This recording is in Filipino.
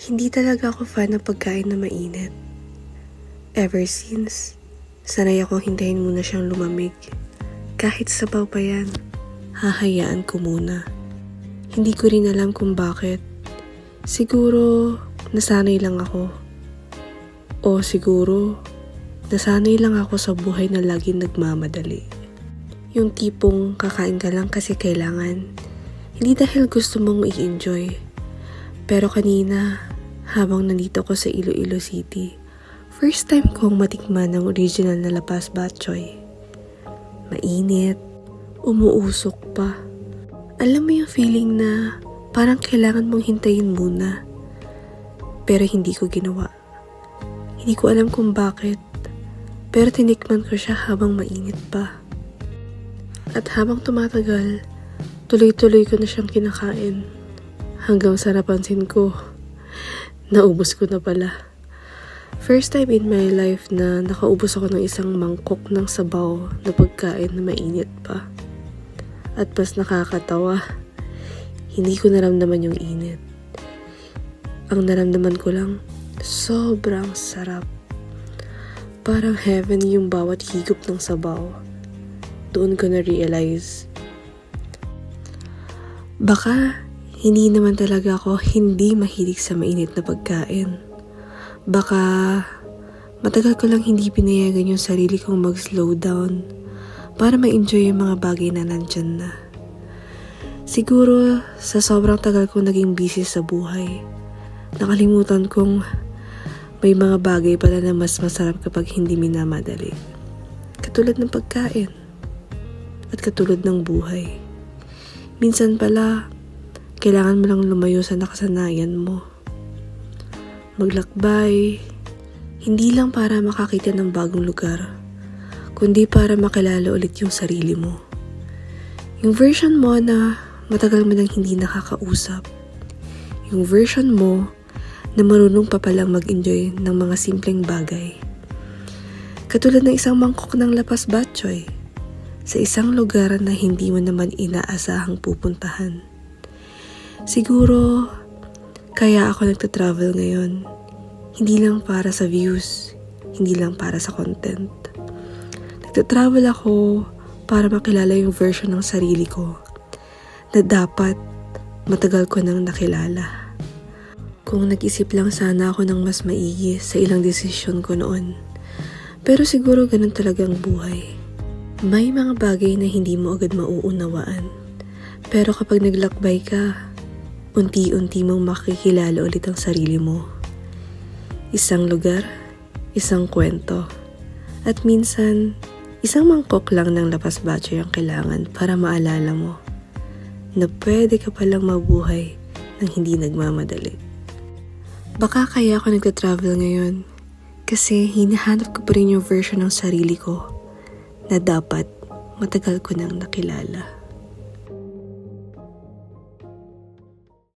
Hindi talaga ako fan ng pagkain na mainit. Ever since, sanay akong hintayin muna siyang lumamig. Kahit sabaw pa yan, hahayaan ko muna. Hindi ko rin alam kung bakit. Siguro, nasanay lang ako. O siguro, nasanay lang ako sa buhay na laging nagmamadali. Yung tipong kakain ka lang kasi kailangan. Hindi dahil gusto mong i-enjoy. Pero kanina, habang nandito ko sa Iloilo City, first time kong matikman ng original na lapas batchoy. Mainit, umuusok pa. Alam mo yung feeling na parang kailangan mong hintayin muna. Pero hindi ko ginawa. Hindi ko alam kung bakit. Pero tinikman ko siya habang mainit pa. At habang tumatagal, tuloy-tuloy ko na siyang kinakain. Hanggang sa napansin ko, naubos ko na pala. First time in my life na nakaubos ako ng isang mangkok ng sabaw na pagkain na mainit pa. At mas nakakatawa, hindi ko naramdaman yung init. Ang naramdaman ko lang, sobrang sarap. Parang heaven yung bawat higop ng sabaw. Doon ko na-realize. Baka hindi naman talaga ako hindi mahilig sa mainit na pagkain. Baka matagal ko lang hindi pinayagan yung sarili kong mag-slow down para ma-enjoy yung mga bagay na nandyan na. Siguro sa sobrang tagal kong naging busy sa buhay, nakalimutan kong may mga bagay pala na mas masarap kapag hindi minamadali. Katulad ng pagkain at katulad ng buhay. Minsan pala, kailangan mo lang lumayo sa nakasanayan mo. Maglakbay, hindi lang para makakita ng bagong lugar, kundi para makilala ulit yung sarili mo. Yung version mo na matagal mo nang hindi nakakausap. Yung version mo na marunong pa palang mag-enjoy ng mga simpleng bagay. Katulad ng isang mangkok ng lapas batchoy sa isang lugar na hindi mo naman inaasahang pupuntahan. Siguro, kaya ako nagtatravel ngayon. Hindi lang para sa views, hindi lang para sa content. Nagtatravel ako para makilala yung version ng sarili ko na dapat matagal ko nang nakilala. Kung nag-isip lang sana ako ng mas maigi sa ilang desisyon ko noon. Pero siguro ganun talagang buhay. May mga bagay na hindi mo agad mauunawaan. Pero kapag naglakbay ka, unti-unti mong makikilala ulit ang sarili mo. Isang lugar, isang kwento. At minsan, isang mangkok lang ng lapas batchoy ang kailangan para maalala mo na pwede ka palang mabuhay nang hindi nagmamadali. Baka kaya ako nagtatravel ngayon kasi hinahanap ko pa rin yung version ng sarili ko na dapat matagal ko nang nakilala.